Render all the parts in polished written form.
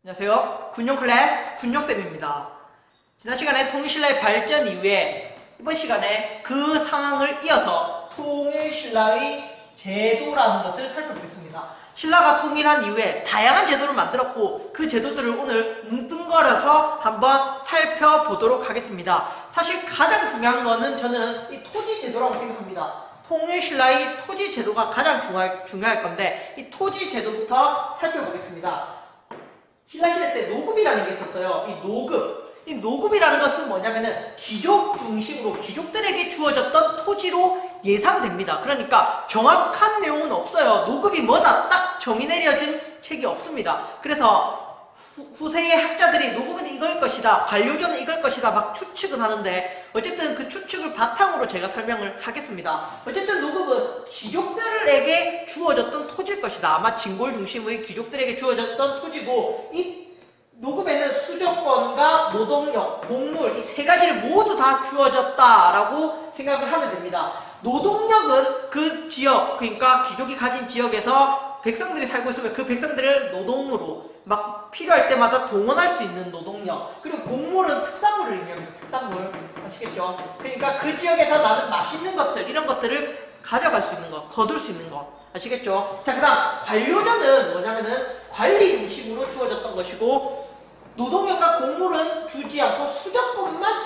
안녕하세요. 군용 클래스 군용쌤입니다. 지난 시간에 통일신라의 발전 이후에 이번 시간에 그 상황을 이어서 통일신라의 제도라는 것을 살펴보겠습니다. 신라가 통일한 이후에 다양한 제도를 만들었고 그 제도들을 오늘 뭉뚱거려서 한번 살펴보도록 하겠습니다. 사실 가장 중요한 거는 저는 이 토지 제도라고 생각합니다. 통일신라의 토지 제도가 가장 중요할 건데 이 토지 제도부터 살펴보겠습니다. 신라시대 때 노급이라는 게 있었어요. 이 노급이라는 것은 뭐냐면은 귀족 중심으로 귀족들에게 주어졌던 토지로 예상됩니다. 그러니까 정확한 내용은 없어요. 노급이 뭐다 딱 정의 내려진 책이 없습니다. 그래서 후세의 학자들이 노급은 이걸 것이다, 관료조는 이걸 것이다 막 추측은 하는데 어쨌든 그 추측을 바탕으로 제가 설명을 하겠습니다. 어쨌든 노급은 귀족들에게 주어졌던 토지일 것이다. 아마 진골 중심의 귀족들에게 주어졌던 토지고 이 노급에는 수조권과 노동력, 곡물 이 세 가지를 모두 다 주어졌다라고 생각을 하면 됩니다. 노동력은 그 지역, 그러니까 귀족이 가진 지역에서 백성들이 살고 있으면 그 백성들을 노동으로 막 필요할 때마다 동원할 수 있는 노동력, 그리고 곡물은 특산물을 의미합니다. 특산물 아시겠죠? 그러니까 그 지역에서 나는 맛있는 것들 이런 것들을 가져갈 수 있는 거, 거둘 수 있는 거 아시겠죠? 자, 그 다음 관료전은 뭐냐면은 관리 중심으로 주어졌던 것이고 노동력과 곡물은 주지 않고 수조권만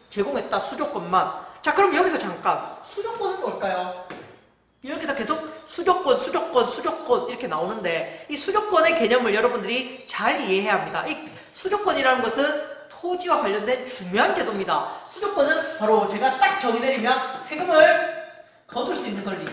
제공했다. 수조권만. 자, 그럼 여기서 잠깐 수조권은 뭘까요? 여기서 계속 수조권 이렇게 나오는데 이 수조권의 개념을 여러분들이 잘 이해해야 합니다. 이 수조권이라는 것은 토지와 관련된 중요한 제도입니다. 수조권은 바로 제가 딱 정의 내리면 세금을 거둘 수 있는 권리.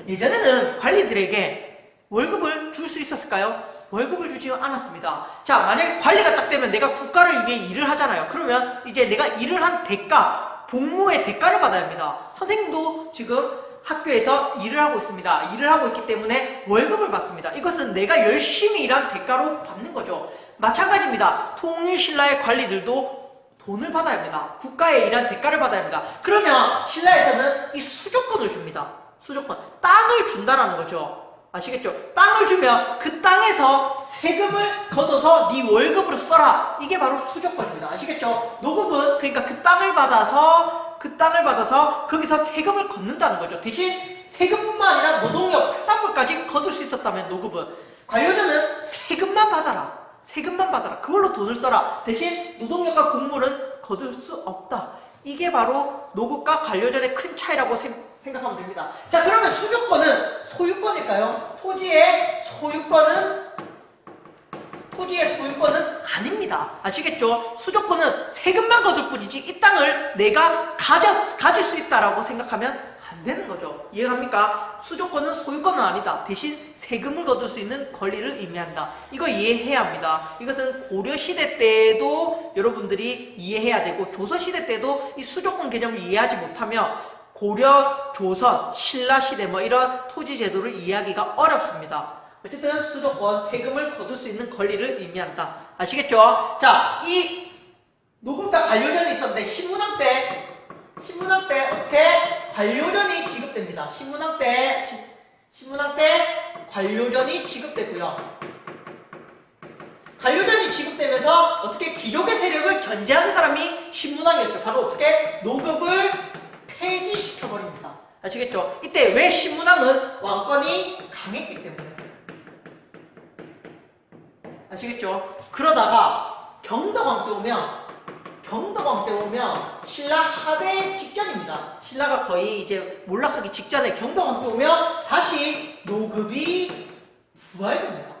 예전에는 관리들에게 월급을 줄 수 있었을까요? 월급을 주지 않았습니다. 자, 만약에 관리가 딱 되면 내가 국가를 위해 일을 하잖아요. 그러면 이제 내가 일을 한 대가, 복무의 대가를 받아야 합니다. 선생님도 지금 학교에서 일을 하고 있습니다. 일을 하고 있기 때문에 월급을 받습니다. 이것은 내가 열심히 일한 대가로 받는 거죠. 마찬가지입니다. 통일신라의 관리들도 돈을 받아야 합니다. 국가에 일한 대가를 받아야 합니다. 그러면 신라에서는 이 수조권을 줍니다. 수조권. 땅을 준다라는 거죠. 아시겠죠? 땅을 주면 그 땅에서 세금을 걷어서 네 월급으로 써라. 이게 바로 수조권입니다. 아시겠죠? 노급은 그러니까 그 땅을 받아서 거기서 세금을 걷는다는 거죠. 대신 세금뿐만 아니라 노동력, 특산물까지 거둘 수 있었다면 노급은. 관료전은 세금만 받아라. 세금만 받아라. 그걸로 돈을 써라. 대신 노동력과 곡물은 거둘 수 없다. 이게 바로 노급과 관료전의 큰 차이라고 생각하면 됩니다. 자, 그러면 수조권은 소유권일까요? 토지의 소유권은 아닙니다. 아시겠죠? 수조권은 세금만 거둘 뿐이지 이 땅을 내가 가질 수 있다라고 생각하면 안 되는 거죠. 이해갑니까? 수조권은 소유권은 아니다. 대신 세금을 거둘 수 있는 권리를 의미한다. 이거 이해해야 합니다. 이것은 고려시대 때도 여러분들이 이해해야 되고 조선시대 때도 이 수조권 개념을 이해하지 못하면 고려, 조선, 신라시대 뭐 이런 토지 제도를 이해하기가 어렵습니다. 어쨌든 수조권, 세금을 거둘 수 있는 권리를 의미한다. 아시겠죠? 자, 이 노급과 관료전이 있었는데 신문왕 때 어떻게 관료전이 지급됩니다. 신문왕 때 관료전이 지급되고요. 관료전이 지급되면서 어떻게 귀족의 세력을 견제하는 사람이 신문왕이었죠. 바로 어떻게 노급을 폐지시켜버립니다. 아시겠죠? 이때 왜 신문왕은 왕권이 강했기 때문에. 아시겠죠? 그러다가 경덕왕 때 오면 경도광 때 오면 신라 하대 직전입니다. 신라가 거의 이제 몰락하기 직전에 경도광 때 오면 다시 노급이 부활됩니다.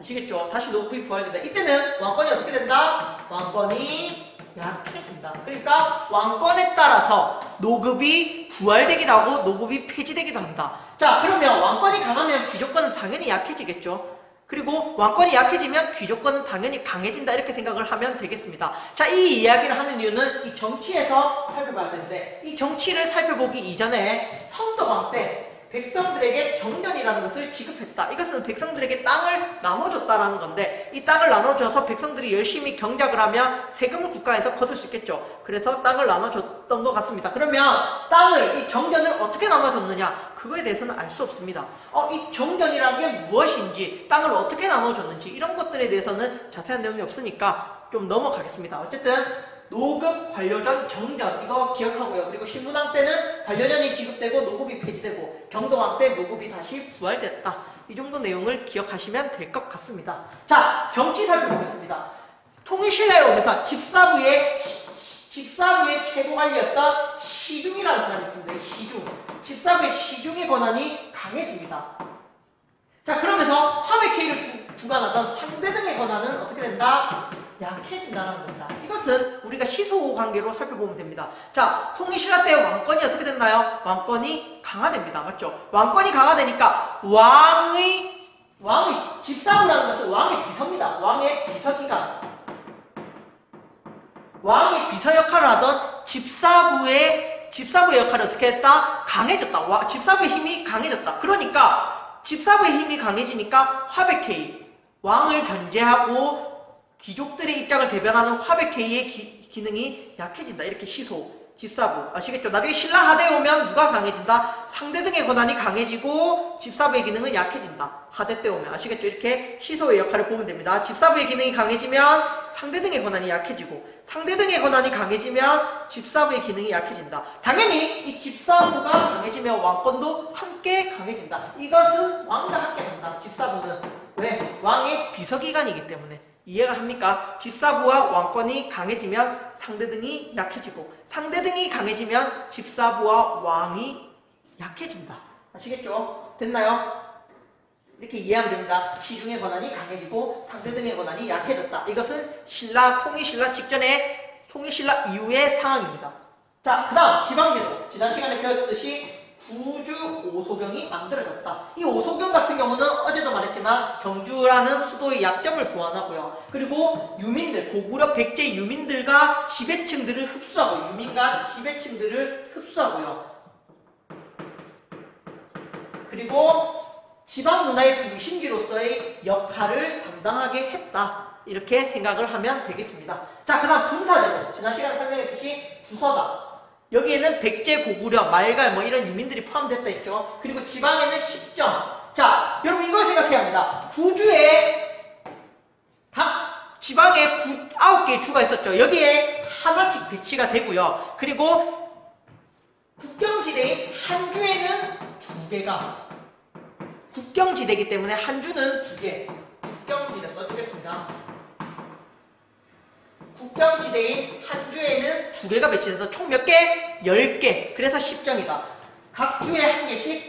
아시겠죠? 다시 노급이 부활된다. 이때는 왕권이 어떻게 된다? 왕권이 약해진다. 그러니까 왕권에 따라서 노급이 부활되기도 하고 노급이 폐지되기도 한다. 자, 그러면 왕권이 강하면 귀족권은 당연히 약해지겠죠. 그리고 왕권이 약해지면 귀족권은 당연히 강해진다 이렇게 생각을 하면 되겠습니다. 자, 이 이야기를 하는 이유는 이 정치에서 살펴봐야 되는데 이 정치를 살펴보기 이전에 성도광 때 백성들에게 정년이라는 것을 지급했다. 이것은 백성들에게 땅을 나눠줬다라는 건데 이 땅을 나눠줘서 백성들이 열심히 경작을 하면 세금을 국가에서 거둘 수 있겠죠. 그래서 땅을 나눠줬던 것 같습니다. 그러면 땅을, 이 정년을 어떻게 나눠줬느냐? 그거에 대해서는 알 수 없습니다. 이 정년이라는 게 무엇인지, 땅을 어떻게 나눠줬는지 이런 것들에 대해서는 자세한 내용이 없으니까 좀 넘어가겠습니다. 어쨌든 노급, 관료전, 정년 이거 기억하고요. 그리고 신문왕 때는 관료전이 지급되고 노급이 폐지되고 경도왕 때 노급이 다시 부활됐다. 이 정도 내용을 기억하시면 될 것 같습니다. 자, 정치 살펴보겠습니다. 통일신라에 오면서 집사부의 최고관리였던 시중이라는 사람이 있습니다. 시중. 집사부의 시중의 권한이 강해집니다. 자, 그러면서 화백회의를 주관하던 상대 등의 권한은 어떻게 된다? 약해진다는 겁니다. 이것은 우리가 시소 관계로 살펴보면 됩니다. 자, 통일신라 때 왕권이 어떻게 됐나요? 왕권이 강화됩니다. 맞죠? 왕권이 강화되니까 왕의 집사부라는 것은 왕의 비서입니다. 왕의 비서기관. 왕의 비서 역할을 하던 집사부의 역할이 어떻게 했다? 강해졌다. 집사부의 힘이 강해졌다. 그러니까 집사부의 힘이 강해지니까 화백회의, 왕을 견제하고 귀족들의 입장을 대변하는 화백회의의 기능이 약해진다. 이렇게 시소, 집사부. 아시겠죠? 나중에 신라 하대에 오면 누가 강해진다? 상대 등의 권한이 강해지고 집사부의 기능은 약해진다. 하대 때 오면. 아시겠죠? 이렇게 시소의 역할을 보면 됩니다. 집사부의 기능이 강해지면 상대 등의 권한이 약해지고 상대 등의 권한이 강해지면 집사부의 기능이 약해진다. 당연히 이 집사부가 강해지면 왕권도 함께 강해진다. 이것은 왕과 함께 간다. 집사부는. 왜? 왕의 비서기관이기 때문에. 이해가 합니까? 집사부와 왕권이 강해지면 상대등이 약해지고 상대등이 강해지면 집사부와 왕이 약해진다. 아시겠죠? 됐나요? 이렇게 이해하면 됩니다. 시중의 권한이 강해지고 상대등의 권한이 약해졌다. 이것은 통일신라 직전에 통일신라 이후의 상황입니다. 자, 그 다음 지방제도. 지난 시간에 배웠듯이 구주 오소경이 만들어졌다. 이 오소경 같은 경우는 어제도 말했지만 경주라는 수도의 약점을 보완하고요. 그리고 유민들, 고구려 백제 유민들과 지배층들을 흡수하고 유민과 지배층들을 흡수하고요. 그리고 지방 문화의 중심지로서의 역할을 담당하게 했다. 이렇게 생각을 하면 되겠습니다. 자, 그 다음 군사제도. 지난 시간에 설명했듯이 부서다. 여기에는 백제, 고구려, 말갈 이런 유민들이 포함됐다 했죠. 그리고 지방에는 10점. 자, 여러분 이걸 생각해야 합니다. 구주에 각 지방에 9개의 주가 있었죠. 여기에 하나씩 배치가 되고요. 그리고 국경지대인 한 주에는 2개가 국경지대이기 때문에 한 주는 2개. 국경지대 써주겠습니다. 국경지대인 한 주에는 2개가 배치돼서 총 몇 개? 10개. 그래서 10점이다. 각 주에 1개씩,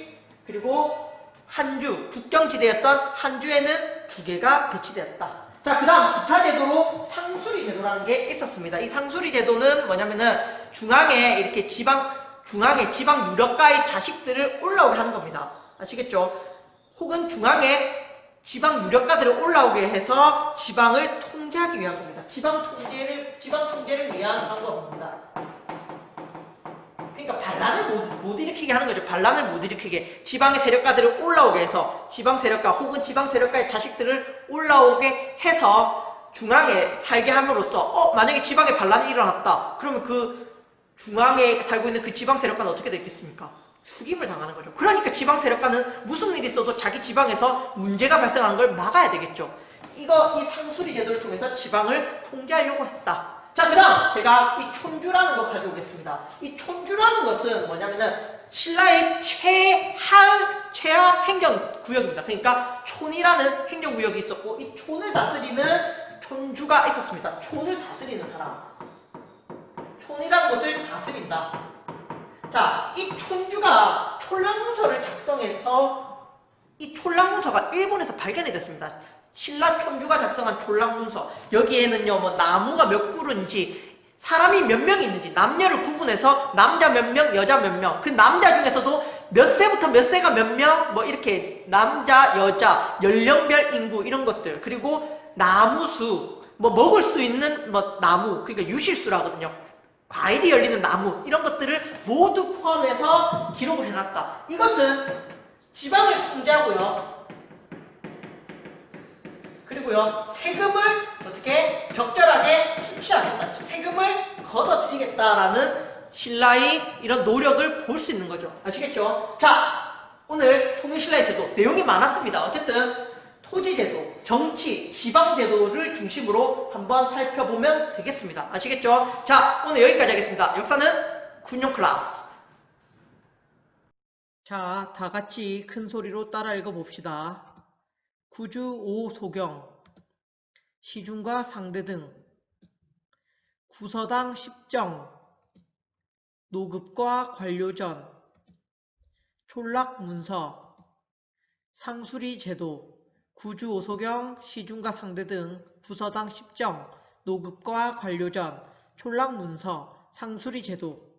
그리고 한 주, 국경지대였던 한 주에는 2개가 배치되었다. 자, 그 다음 기타 제도로 상수리 제도라는 게 있었습니다. 이 상수리 제도는 뭐냐면은 중앙에 이렇게 중앙에 지방 유력가의 자식들을 올라오게 하는 겁니다. 아시겠죠? 혹은 중앙에 지방 유력가들을 올라오게 해서 지방을 통제하기 위한 겁니다. 지방 통제를 위한 방법입니다. 그러니까 반란을 못 일으키게 하는 거죠. 반란을 못 일으키게. 지방의 세력가들을 올라오게 해서 지방 세력가 혹은 지방 세력가의 자식들을 올라오게 해서 중앙에 살게 함으로써 만약에 지방에 반란이 일어났다. 그러면 그 중앙에 살고 있는 그 지방 세력가는 어떻게 되겠습니까? 죽임을 당하는 거죠. 그러니까 지방 세력가는 무슨 일이 있어도 자기 지방에서 문제가 발생하는 걸 막아야 되겠죠. 이 상수리 제도를 통해서 지방을 통제하려고 했다. 자, 그 다음 제가 이 촌주라는 거 가져오겠습니다. 이 촌주라는 것은 뭐냐면은 신라의 최하 행정구역입니다. 그러니까 촌이라는 행정구역이 있었고 이 촌을 다스리는 촌주가 있었습니다. 촌을 다스리는 사람. 촌이라는 곳을 다스린다. 자, 이 촌주가 촌락문서를 작성해서 이 촌락문서가 일본에서 발견이 됐습니다. 신라 촌주가 작성한 촌락문서. 여기에는요, 뭐 나무가 몇 그루인지, 사람이 몇 명 있는지, 남녀를 구분해서 남자 몇 명, 여자 몇 명. 그 남자 중에서도 몇 세부터 몇 세가 몇 명, 뭐 이렇게 남자, 여자, 연령별 인구 이런 것들. 그리고 나무수, 뭐 먹을 수 있는 뭐 나무, 그러니까 유실수라 하거든요. 과일이 열리는 나무 이런 것들을 모두 포함해서 기록을 해놨다. 이것은 지방을 통제하고요. 그리고요, 세금을 어떻게 적절하게 수취하겠다. 세금을 걷어들이겠다라는 신라의 이런 노력을 볼 수 있는 거죠. 아시겠죠? 자, 오늘 통일신라의 제도 내용이 많았습니다. 어쨌든 토지제도, 정치, 지방제도를 중심으로 한번 살펴보면 되겠습니다. 아시겠죠? 자, 오늘 여기까지 하겠습니다. 역사는 군용 클래스. 자, 다 같이 큰 소리로 따라 읽어봅시다. 구주 오소경, 시중과 상대 등, 구서당 십정, 노급과 관료전, 촌락문서, 상수리 제도, 구주 오소경, 시중과 상대 등, 구서당 십정, 노급과 관료전, 촌락문서, 상수리 제도,